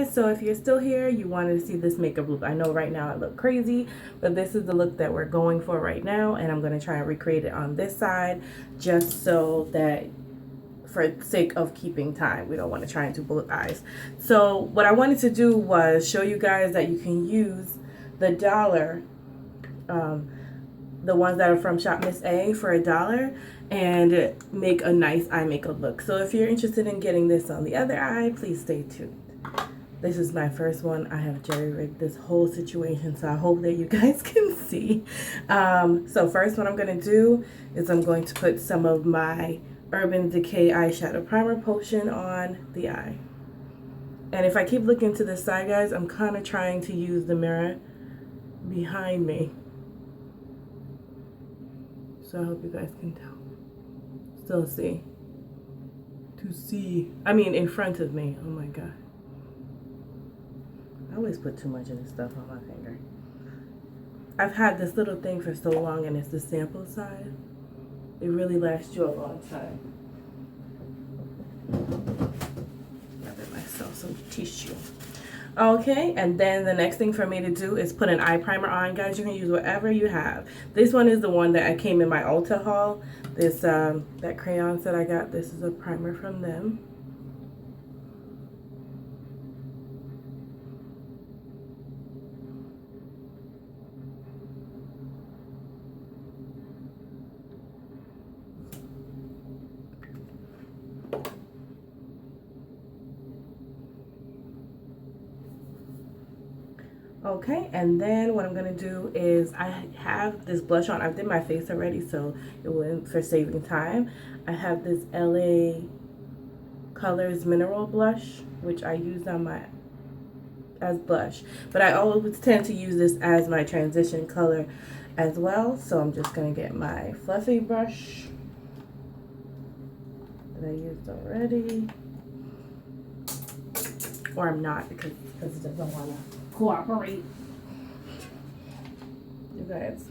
guys, so if you're still here, you wanted to see this makeup look. I know right now I look crazy, but this is the look that we're going for right now, and I'm going to try and recreate it on this side just so that for the sake of keeping time, we don't want to try and do both eyes. So what I wanted to do was show you guys that you can use the dollar, the ones that are from Shopmissa for $1, and make a nice eye makeup look. So if you're interested in getting this on the other eye, please stay tuned. This is my first one. I have jerry-rigged this whole situation, so I hope that you guys can see. So first what I'm going to do is I'm going to put some of my Urban Decay eyeshadow primer potion on the eye. And if I keep looking to the side, guys, I'm kind of trying to use the mirror behind me. So I hope you guys can tell. Still see. I mean, in front of me. Oh my god. I always put too much of this stuff on my finger. I've had this little thing for so long, and it's the sample size. It really lasts you a long time. Grab myself some tissue. Okay, and then the next thing for me to do is put an eye primer on. Guys, you can use whatever you have. This one is the one that I came in my Ulta haul. This, that crayon set I got, this is a primer from them. Okay, and then what I'm gonna do is I have this blush on. I did my face already, so it wouldn't, for saving time. I have this LA Colors Mineral Blush, which I use on my as blush, but I always tend to use this as my transition color as well. So I'm just gonna get my fluffy brush that I used already, or I'm not because it doesn't want to cooperate. You guys,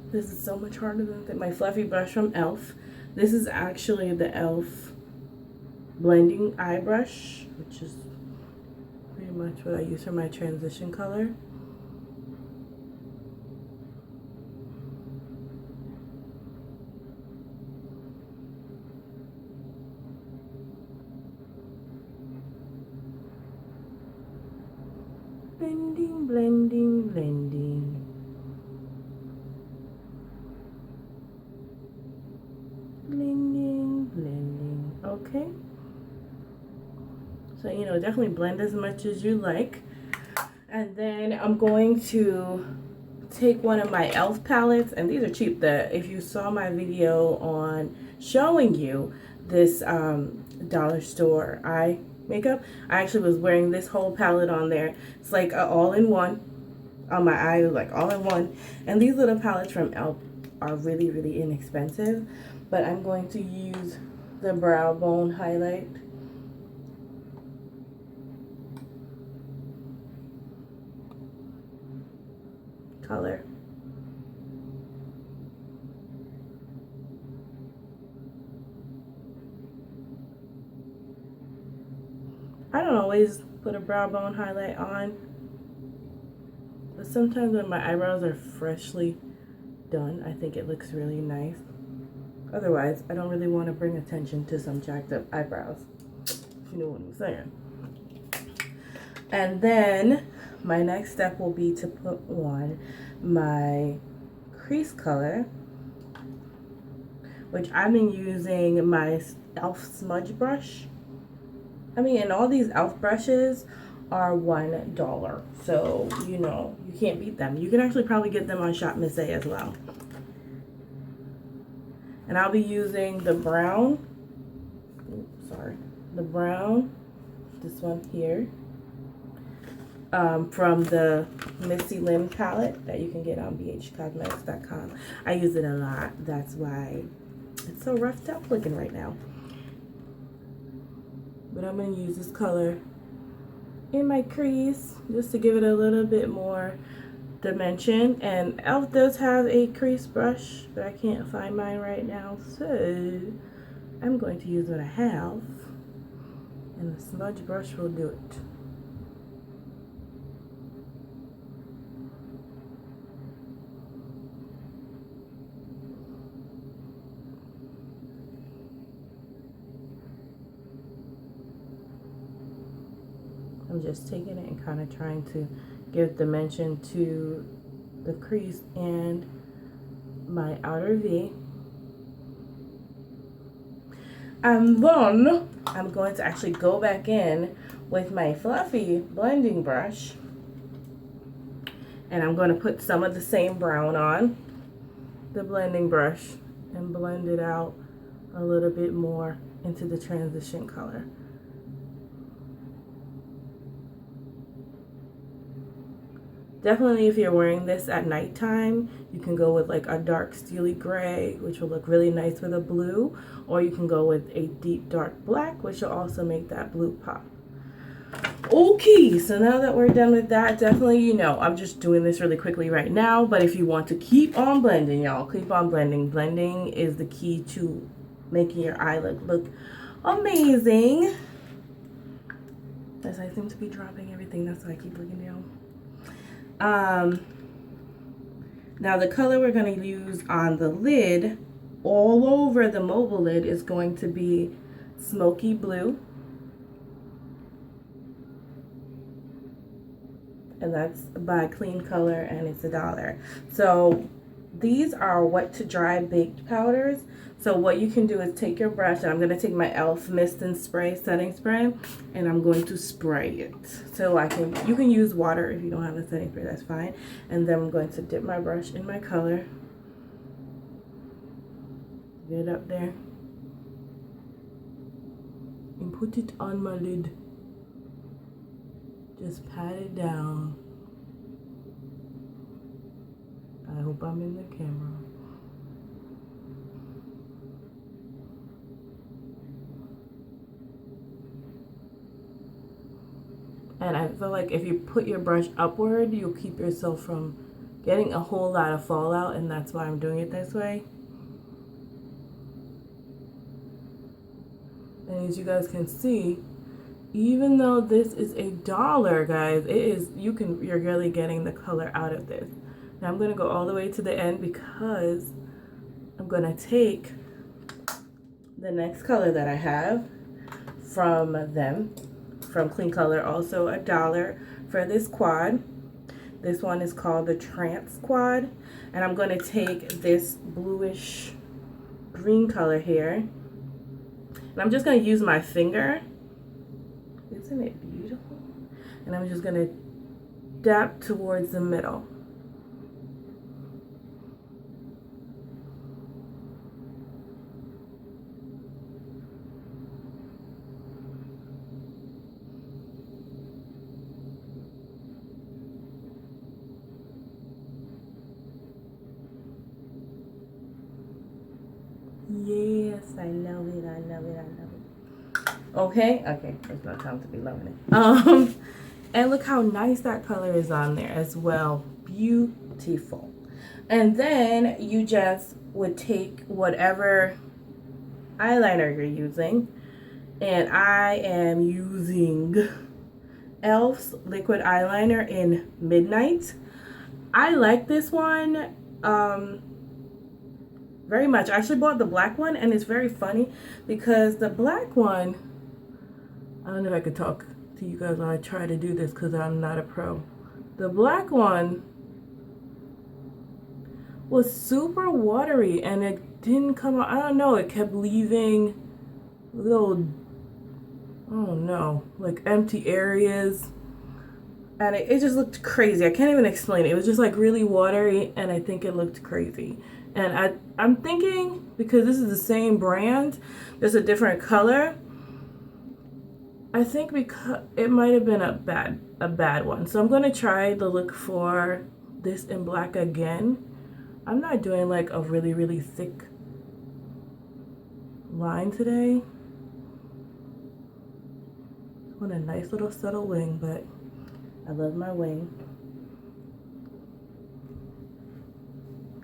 this is so much harder than my fluffy brush from e.l.f. This is actually the e.l.f. blending eye brush, which is pretty much what I use for my transition color. Blending, blending, blending. Blending, blending. Okay. So, you know, definitely blend as much as you like. And then I'm going to take one of my e.l.f. palettes, and these are cheap. If you saw my video on showing you this dollar store eye makeup, I actually was wearing this whole palette on there. It's like a all-in-one on my eye, like all-in-one. And these little palettes from e.l.f. are really, really inexpensive. But I'm going to use the brow bone highlight. Color. I don't always put a brow bone highlight on, but sometimes when my eyebrows are freshly done, I think it looks really nice. Otherwise, I don't really want to bring attention to some jacked up eyebrows, if you know what I'm saying. And then my next step will be to put on my crease color, which I've been using my e.l.f. smudge brush. I mean, and all these e.l.f. brushes are $1, so you know you can't beat them. You can actually probably get them on Shopmissa as well. And I'll be using the brown, this one here, from the Missy Lynn palette that you can get on bhcosmetics.com. I use it a lot. That's why it's so roughed up looking right now. But I'm going to use this color in my crease just to give it a little bit more dimension. And e.l.f. does have a crease brush, but I can't find mine right now, so I'm going to use what I have, and the smudge brush will do it. I'm just taking it and kind of trying to give dimension to the crease and my outer V. And then I'm going to actually go back in with my fluffy blending brush, and I'm going to put some of the same brown on the blending brush and blend it out a little bit more into the transition color. Definitely, if you're wearing this at nighttime, you can go with like a dark steely gray, which will look really nice with a blue, or you can go with a deep dark black, which will also make that blue pop. Okay, so now that we're done with that, definitely, you know, I'm just doing this really quickly right now, but if you want to keep on blending, y'all, keep on blending. Blending is the key to making your eye look amazing. As I seem to be dropping everything, that's why I keep looking down. Now the color we're going to use on the lid, all over the mobile lid, is going to be smoky blue. And that's by Clean Color, and it's $1. So these are wet to dry baked powders. So what you can do is take your brush, and I'm going to take my e.l.f. Mist and Spray setting spray, and I'm going to spray it. So you can use water if you don't have a setting spray, that's fine. And then I'm going to dip my brush in my color, get it up there, and put it on my lid. Just pat it down. I hope I'm in the camera. And I feel like if you put your brush upward, you'll keep yourself from getting a whole lot of fallout, and that's why I'm doing it this way. And as you guys can see, even though this is $1, guys, you're really getting the color out of this. Now I'm gonna go all the way to the end because I'm gonna take the next color that I have from Clean Color, also $1 for this quad. This one is called the Trance Quad, and I'm gonna take this bluish green color here, and I'm just gonna use my finger. Isn't it beautiful? And I'm just gonna dab towards the middle. Yes, I love it, I love it, I love it. Okay, it's not time to be loving it. And look how nice that color is on there as well. Beautiful. And then you just would take whatever eyeliner you're using, and I am using e.l.f.'s liquid eyeliner in Midnight. I like this one very much. I actually bought the black one, and it's very funny because the black one, I don't know if I could talk to you guys while I try to do this because I'm not a pro. The black one was super watery, and it didn't come out. I don't know, it kept leaving little, I don't know, like empty areas, and it just looked crazy. I can't even explain it. It was just like really watery, and I think it looked crazy. And I'm thinking, because this is the same brand, just a different color, I think because it might have been a bad one. So I'm gonna try to look for this in black again. I'm not doing like a really, really thick line today. I want a nice little subtle wing, but I love my wing.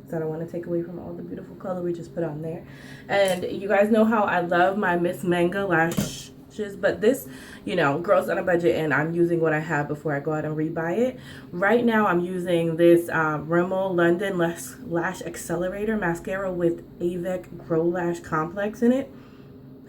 So I don't want to take away from all the beautiful color we just put on there. And you guys know how I love my Miss Manga lashes, but this, you know, girls on a budget, and I'm using what I have before I go out and rebuy it. Right now I'm using this Rimmel London Lash Accelerator mascara with Avec Grow Lash Complex in it.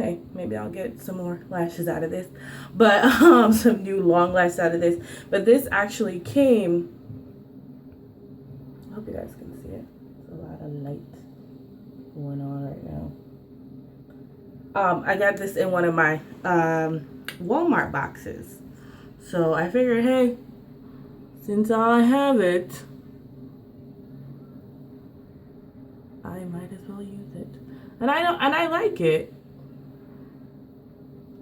hey, maybe I'll get some more lashes out of this, but some new long lashes out of this. But this actually came, I hope you guys can see it. There's a lot of light going on right now. I got this in one of my Walmart boxes, so I figured, hey, since I have it, I might as well use it. And I like it.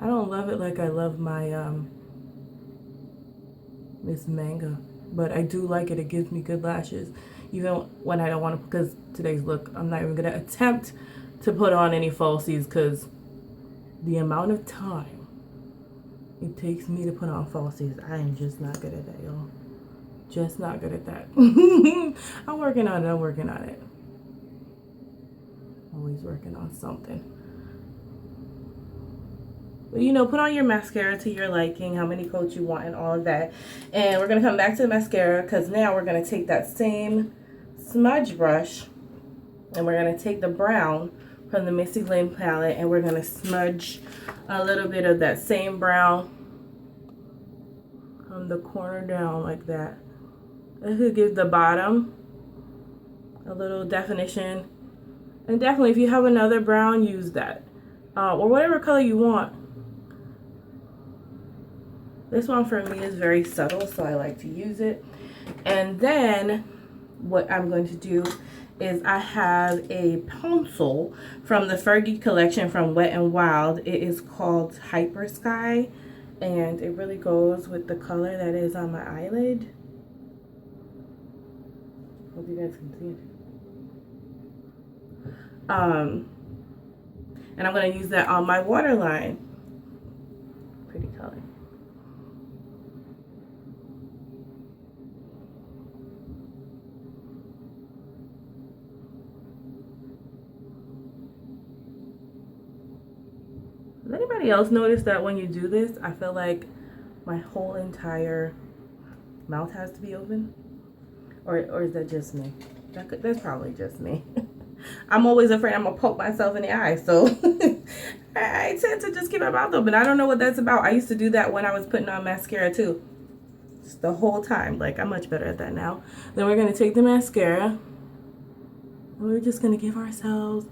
I don't love it like I love my Miss Manga, but I do like it. It gives me good lashes, even when I don't want to. Because today's look, I'm not even gonna attempt to put on any falsies because the amount of time it takes me to put on falsies, I am just not good at that, y'all. Just not good at that. I'm working on it. I'm working on it. Always working on something. But you know, put on your mascara to your liking, how many coats you want and all of that. And we're going to come back to the mascara because now we're going to take that same smudge brush and we're going to take the brown from the Missy Lynn palette and we're going to smudge a little bit of that same brown from the corner down like that. This will give the bottom a little definition. And definitely if you have another brown, use that. Or whatever color you want. This one for me is very subtle, so I like to use it. And then what I'm going to do is I have a pencil from the Fergie collection from Wet n Wild. It is called Hyper Sky, and it really goes with the color that is on my eyelid. Hope you guys can see it. And I'm going to use that on my waterline. Pretty color. Does anybody else notice that when you do this, I feel like my whole entire mouth has to be open? Or is that just me? That's probably just me. I'm always afraid I'm going to poke myself in the eye, so I tend to just keep my mouth open. I don't know what that's about. I used to do that when I was putting on mascara too. Just the whole time. Like, I'm much better at that now. Then we're going to take the mascara. And we're just going to give ourselves...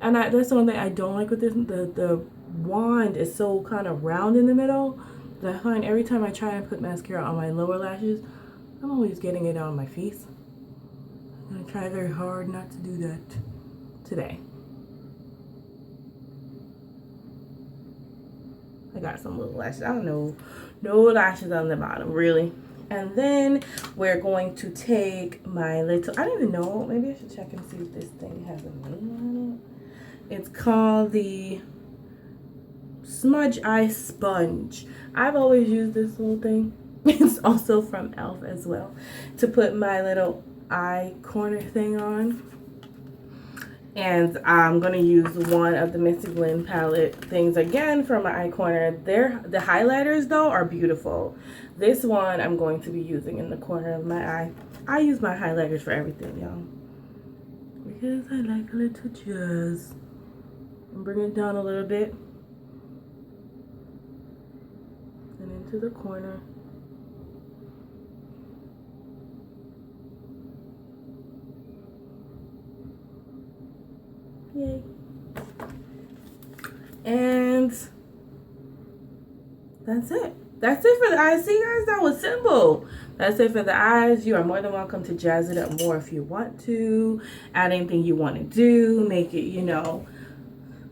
And that's the one thing I don't like with this. The wand is so kind of round in the middle that I find every time I try and put mascara on my lower lashes, I'm always getting it on my face. I'm going to try very hard not to do that today. I got some little lashes. I don't know. No lashes on the bottom, really. And then we're going to take my little... I don't even know. Maybe I should check and see if this thing has a name on it. It's called the Smudge Eye Sponge. I've always used this little thing. It's also from e.l.f. as well. To put my little eye corner thing on. And I'm going to use one of the Missy Lynn palette things again for my eye corner. The highlighters, though, are beautiful. This one I'm going to be using in the corner of my eye. I use my highlighters for everything, y'all. Because I like a little jazz. And bring it down a little bit. And into the corner. Yay. And that's it. That's it for the eyes. See, guys, that was simple. That's it for the eyes. You are more than welcome to jazz it up more if you want to. Add anything you want to do. Make it, you know,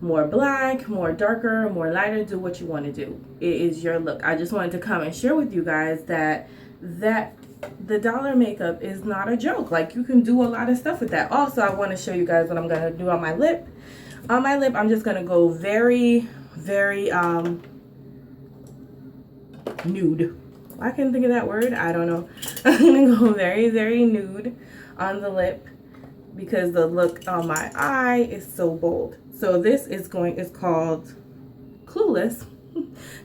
more black, more darker, more lighter. Do what you want to do. It is your look. I just wanted to come and share with you guys that the dollar makeup is not a joke. Like, you can do a lot of stuff with that. Also, I want to show you guys what I'm going to do on my lip. On my lip, I'm just going to go very, very nude. I can't think of that word. I don't know. I'm going to go very, very nude on the lip because the look on my eye is so bold. So this is called Clueless.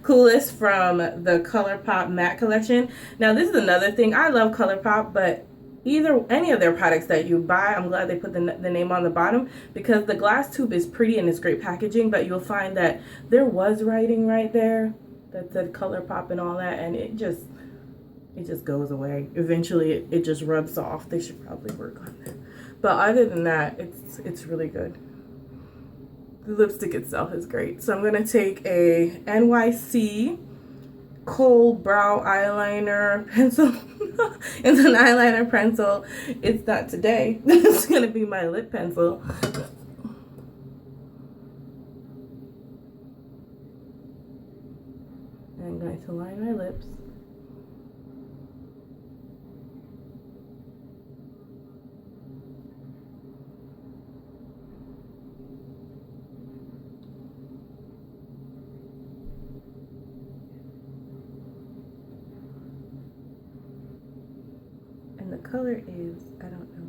Clueless from the ColourPop matte collection. Now, this is another thing. I love ColourPop, but any of their products that you buy. I'm glad they put the name on the bottom, because the glass tube is pretty and it's great packaging, but you'll find that there was writing right there that said ColourPop and all that, and it just goes away. Eventually it just rubs off. They should probably work on that. But other than that, it's really good. The lipstick itself is great. So I'm going to take a NYC Kohl brow eyeliner pencil. It's an eyeliner pencil. It's not today. It's going to be my lip pencil. I'm going to line my lips. And the color is, I don't know,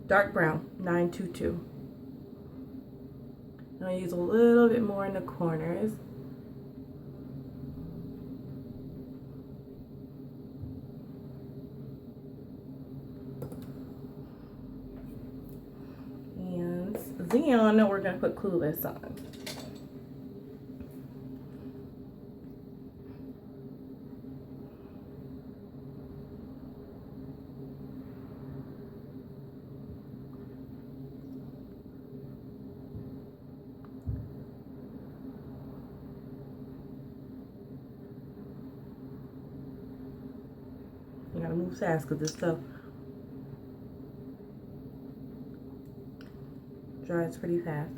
dark brown, 922. I'm going to use a little bit more in the corners. And then we're going to put Clueless on. You gotta move fast because this stuff dries pretty fast.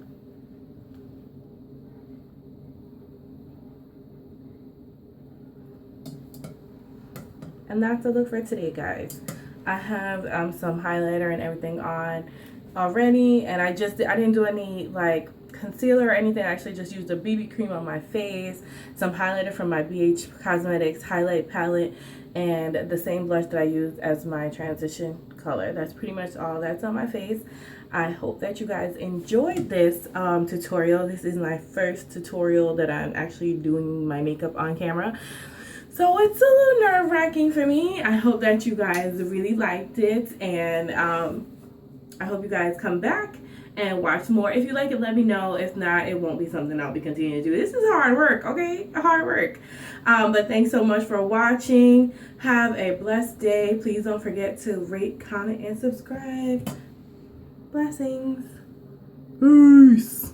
And that's the look for today, guys. I have some highlighter and everything on already, and I didn't do any like concealer or anything. I actually just used a BB cream on my face, some highlighter from my BH Cosmetics highlight palette, and the same blush that I used as my transition color. That's pretty much all that's on my face. I hope that you guys enjoyed this tutorial. This is my first tutorial that I'm actually doing my makeup on camera. So it's a little nerve-wracking for me. I hope that you guys really liked it, and I hope you guys come back and watch more. If you like it, let me know. If not, it won't be something I'll be continuing to do. This is hard work, okay? Hard work. But thanks so much for watching. Have a blessed day. Please don't forget to rate, comment, and subscribe. Blessings. Peace.